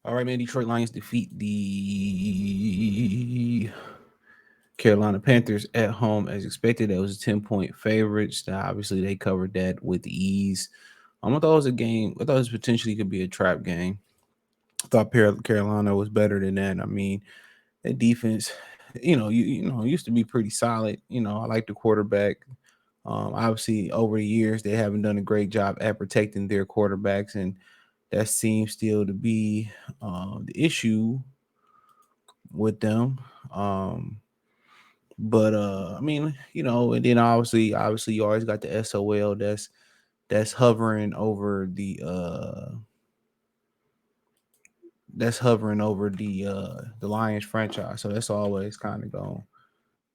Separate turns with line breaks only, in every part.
All right, man. Detroit Lions defeat the Carolina Panthers at home as expected. That was a 10-point favorites. Now, obviously, they covered that with ease. I thought it was a game. I thought it was potentially could be a trap game. I thought Carolina was better than that. I mean, that defense, used to be pretty solid. I like the quarterback. Obviously, over the years, they haven't done a great job at protecting their quarterbacks, and that seems still to be the issue with them. Um, but I mean, and then obviously, you always got the SOL that's hovering over the Lions franchise. So that's always kind of going,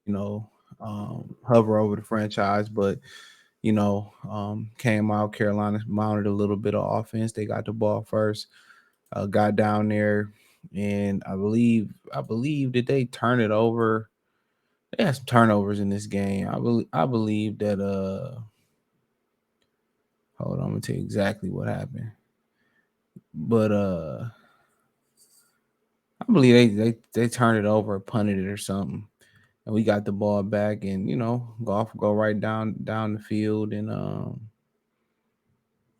you know, hover over the franchise. But came out Carolina mounted a little bit of offense. They got the ball first, got down there, and I believe did they turn it over? They had some turnovers in this game. I believe that hold on, I'm gonna tell you exactly what happened. But I believe they turned it over, punted it or something. And we got the ball back and golf go right down the field and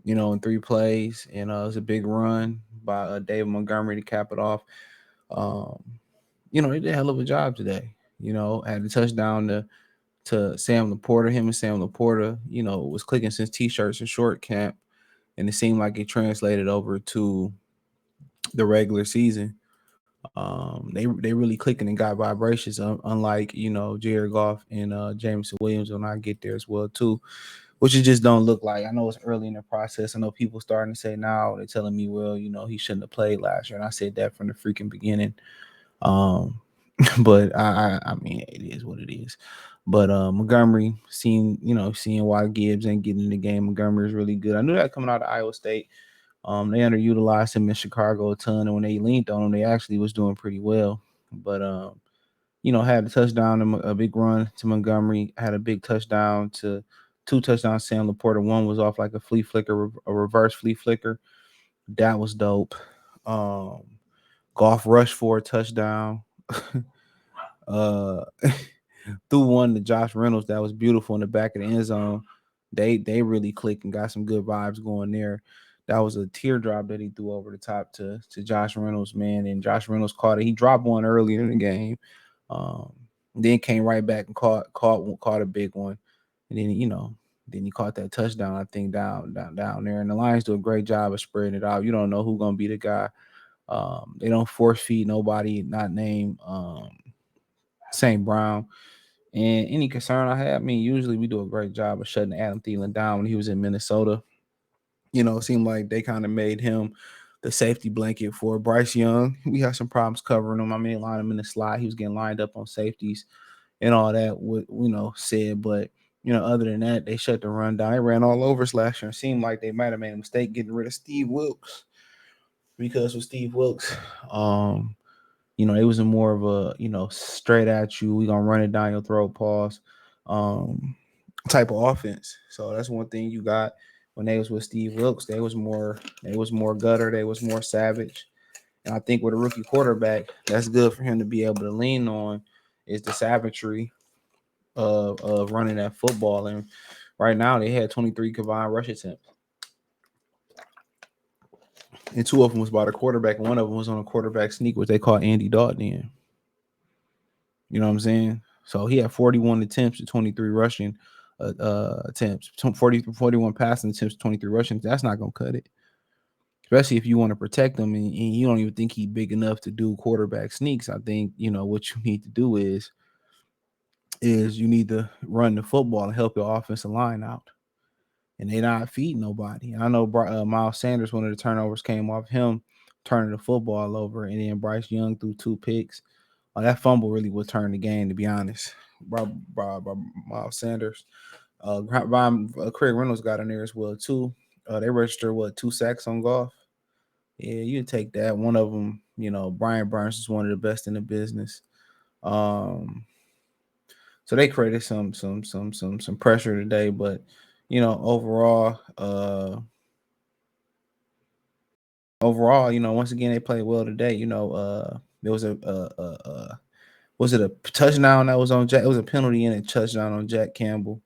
in 3 plays and it was a big run by David Montgomery to cap it off. Um, they did a hell of a job today. Had a touchdown to Sam Laporta. Him and Sam Laporta, was clicking since t-shirts and short camp, and it seemed like it translated over to the regular season. They really clicking and got vibrations, unlike Jared Goff and Jameson Williams when I get there as well too, which it just don't look like. I know it's early in the process. I know people starting to say now they're telling me, well, he shouldn't have played last year, and I said that from the freaking beginning. Um, but I mean, it is what it is. But Montgomery, seeing why Gibbs ain't getting in the game. Montgomery is really good. I knew that coming out of Iowa State. They underutilized him in Chicago a ton, and when they leaned on him, they actually was doing pretty well. But had a touchdown, a big run to Montgomery, had a big touchdown to two touchdowns. Sam Laporta, one was off like a flea flicker, a reverse flea flicker. That was dope. Um, Golf rushed for a touchdown. uh, threw one to Josh Reynolds that was beautiful in the back of the end zone. They really clicked and got some good vibes going there. That was a teardrop that he threw over the top to Josh Reynolds, man. And Josh Reynolds caught it. He dropped one earlier in the game. Um, then came right back and caught a big one. And then he caught that touchdown, I think, down there. And the Lions do a great job of spreading it out. You don't know who's gonna be the guy. They don't force feed nobody not named St. Brown. And any concern I had, I mean, usually we do a great job of shutting Adam Thielen down when he was in Minnesota. It seemed like they kind of made him the safety blanket for Bryce Young. We had some problems covering him. I mean, line him in the slot. He was getting lined up on safeties and all that, said. But, other than that, they shut the run down. They ran all over us last year. It seemed like they might have made a mistake getting rid of Steve Wilkes because with Steve Wilkes, it was a more of a, straight at you, we gonna run it down your throat, pause, um, type of offense. So that's one thing you got when they was with Steve Wilkes. They was more gutter, they was more savage. And I think with a rookie quarterback, that's good for him to be able to lean on is the savagery of running that football. And right now they had 23 combined rush attempts. And two of them was by the quarterback, and one of them was on a quarterback sneak, which they call Andy Dalton in. You know what I'm saying? So he had 41 attempts to 23 rushing attempts, 41 passing attempts, 23 rushing. That's not going to cut it, especially if you want to protect him and you don't even think he's big enough to do quarterback sneaks. I think, what you need to do is you need to run the football and help your offensive line out. And they not feeding nobody. And I know Miles Sanders, one of the turnovers came off him turning the football over, and then Bryce Young threw 2 picks. That fumble really would turn the game, to be honest. By Miles Sanders. Craig Reynolds got in there as well too. They registered 2 sacks on golf. Yeah, you take that. One of them, Brian Burns is one of the best in the business. Um, so they created some pressure today, but overall, overall, once again they played well today. There was was it a touchdown that was on Jack? It was a penalty and a touchdown on Jack Campbell.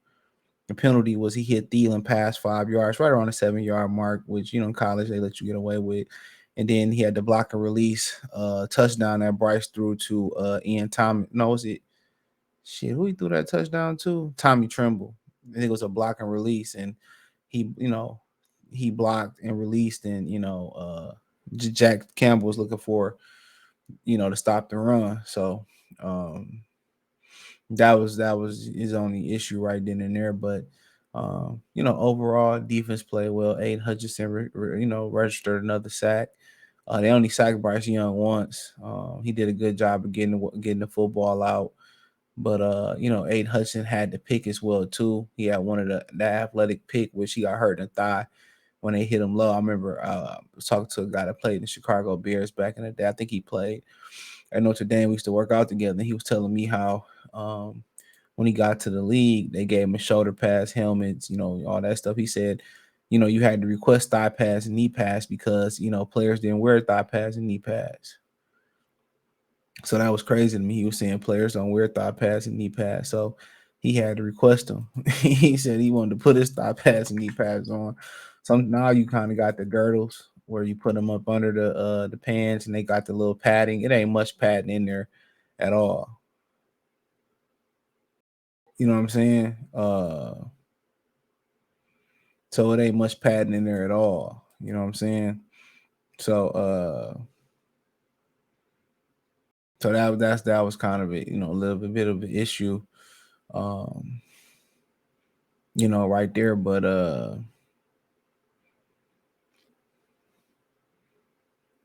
The penalty was he hit Thielen past 5 yards, right around the 7 yard mark, which in college they let you get away with. And then he had the block and release touchdown that Bryce threw to Ian Thomas. No, was it shit? Who he threw that touchdown to? Tommy Tremble. I think it was a block and release, and he blocked and released, and Jack Campbell was looking for to stop the run. So that was his only issue right then and there. But overall defense played well. Aiden Hutchinson, registered another sack. They only sacked Bryce Young once. He did a good job of getting the football out. But Aiden Hudson had the pick as well too. He had one of the athletic pick, which he got hurt in the thigh when they hit him low. I remember I was talking to a guy that played in the Chicago Bears back in the day. I think he played at Notre Dame. We used to work out together. And he was telling me how when he got to the league, they gave him a shoulder pads, helmets, all that stuff. He said, you had to request thigh pads and knee pads because players didn't wear thigh pads and knee pads. So that was crazy to me. He was saying players don't wear thigh pads and knee pads. So he had to request them. He said he wanted to put his thigh pads and knee pads on. So now you kind of got the girdles where you put them up under the pants, and they got the little padding. It ain't much padding in there at all. You know what I'm saying? So it ain't much padding in there at all. You know what I'm saying? So so that was kind of a little bit of an issue. Um, right there. But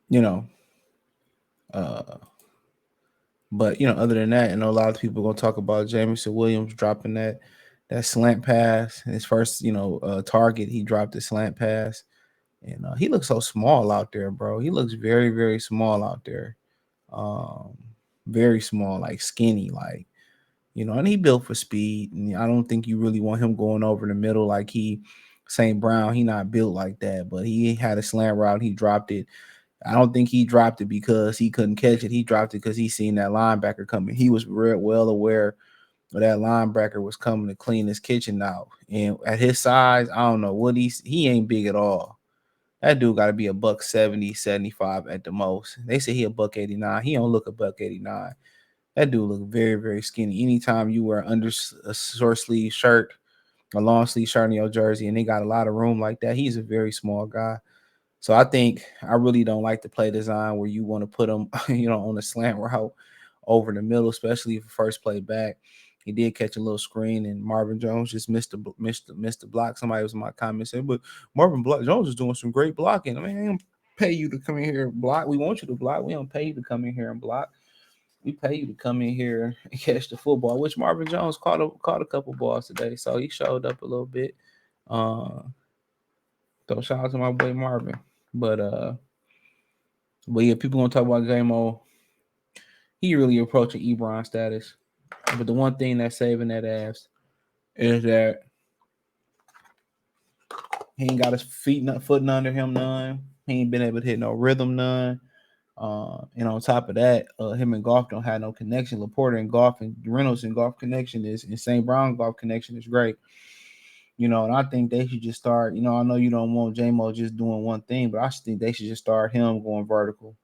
you know, uh, other than that, I know a lot of people are gonna talk about Jameson Williams dropping that slant pass. His first, target, he dropped the slant pass, and he looks so small out there, bro. He looks very, very small out there. Um, very small, like skinny, like and he built for speed. And I don't think you really want him going over the middle like St. Brown. He not built like that, but he had a slant route. He dropped it. I don't think he dropped it because he couldn't catch it. He dropped it because he seen that linebacker coming. He was well aware that linebacker was coming to clean his kitchen out. And at his size, I don't know what he ain't big at all. That dude got to be a buck 70, 75 at the most. They say he a buck 89. He don't look a buck 89. That dude look very, very skinny. Anytime you wear under a short sleeve shirt, a long sleeve shirt in your jersey, and they got a lot of room like that, he's a very small guy. So I think I really don't like the play design where you want to put him, on a slant route over the middle, especially if first play back. He did catch a little screen, and Marvin Jones just missed the block. Somebody was in my comments said, "But Jones is doing some great blocking." I mean, I don't pay you to come in here and block. We want you to block. We don't pay you to come in here and block. We pay you to come in here and catch the football. Which Marvin Jones caught a couple balls today, so he showed up a little bit. Uh, so shout out to my boy Marvin. But yeah, people gonna talk about J-Mo. He really approaching Ebron status. But the one thing that's saving that ass is that he ain't got his footing under him none. He ain't been able to hit no rhythm none. And on top of that, him and Golf don't have no connection. Laporta and Golf and Reynolds and Golf connection is, and St. Brown Golf connection is great. And I think they should just start. I know you don't want J-Mo just doing one thing, but I think they should just start him going vertical.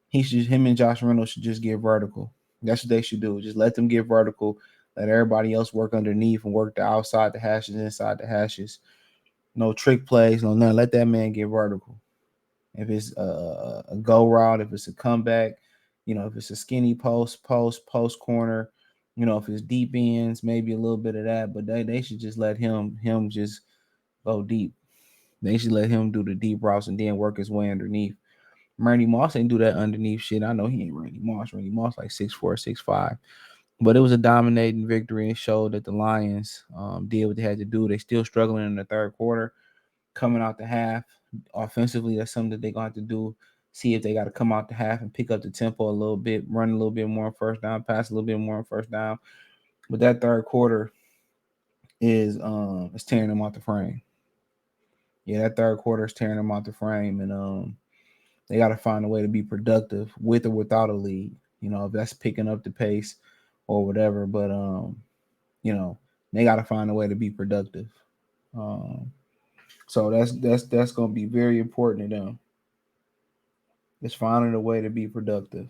Him and Josh Reynolds should just get vertical. That's what they should do. Just let them get vertical. Let everybody else work underneath and work the outside the hashes, inside the hashes. No trick plays, no nothing. Let that man get vertical. If it's a go route, if it's a comeback, if it's a skinny post corner, if it's deep ends, maybe a little bit of that. But they should just let him just go deep. They should let him do the deep routes and then work his way underneath. Randy Moss ain't do that underneath shit. I know he ain't Randy Moss. Randy Moss like 6'4", 6'5". But it was a dominating victory and showed that the Lions did what they had to do. They still struggling in the third quarter, coming out the half. Offensively, that's something that they're going to have to do. See if they got to come out the half and pick up the tempo a little bit, run a little bit more on first down, pass a little bit more on first down. But that third quarter is tearing them out the frame. Yeah, that third quarter is tearing them out the frame. And they got to find a way to be productive with or without a lead. If that's picking up the pace or whatever, but you know, they got to find a way to be productive. Um, so that's gonna be very important to them. It's finding a way to be productive.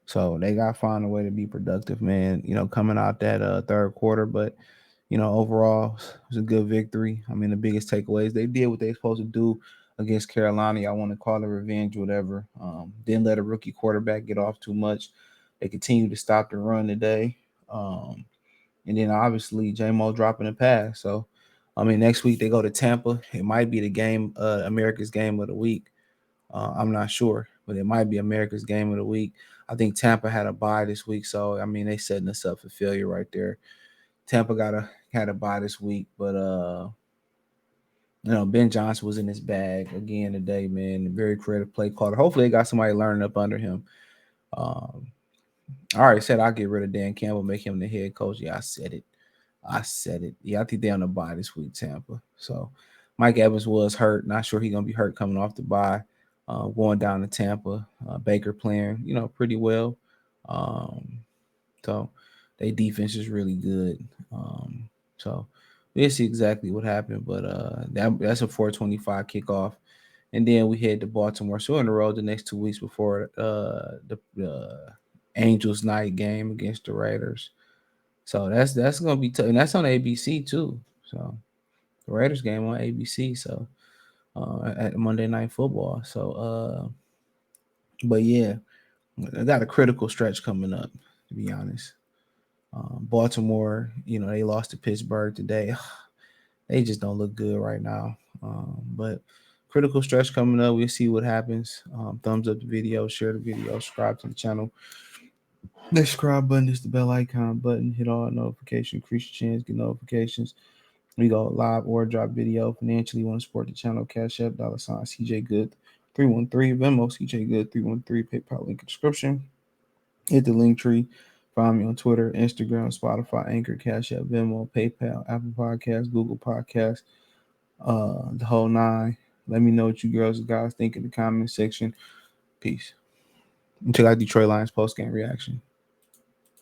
So they got to find a way to be productive, man. Coming out that third quarter, but overall, it was a good victory. I mean, the biggest takeaways, they did what they supposed to do against Carolina. I want to call it revenge, whatever. Didn't let a rookie quarterback get off too much. They continued to stop the run today. And then obviously J-Mo dropping a pass. So, I mean, next week they go to Tampa. It might be the game, America's game of the week. I'm not sure, but it might be America's game of the week. I think Tampa had a bye this week, so I mean they setting us up for failure right there. Tampa had a bye this week, but Ben Johnson was in his bag again today, man. Very creative play caller. Hopefully they got somebody learning up under him. I already said I'll get rid of Dan Campbell, make him the head coach. Yeah, I said it. Yeah, I think they're on the bye this week, Tampa. So Mike Evans was hurt. Not sure he's gonna be hurt coming off the bye. Going down to Tampa. Baker playing, pretty well. Um, so their defense is really good. So we'll see exactly what happened. But that's a 4:25 kickoff. And then we head to Baltimore. So we're on the road the next 2 weeks before the Angels night game against the Raiders. So that's gonna be tough, and that's on ABC too. So the Raiders game on ABC. So at Monday Night Football. So but yeah, I got a critical stretch coming up. To be honest, Baltimore, they lost to Pittsburgh today. They just don't look good right now. But critical stretch coming up. We'll see what happens. Thumbs up the video, share the video, subscribe to the channel. The subscribe button is the bell icon button. Hit all notifications, increase your chance, get notifications. We go live or drop video. Financially, you want to support the channel, Cash App, $ CJ Good 313, Venmo CJ Good 313, PayPal link in description. Hit the link tree. Find me on Twitter, Instagram, Spotify, Anchor, Cash App, Venmo, PayPal, Apple Podcasts, Google Podcasts, the whole nine. Let me know what you girls and guys think in the comment section. Peace. Check out Detroit Lions post game reaction.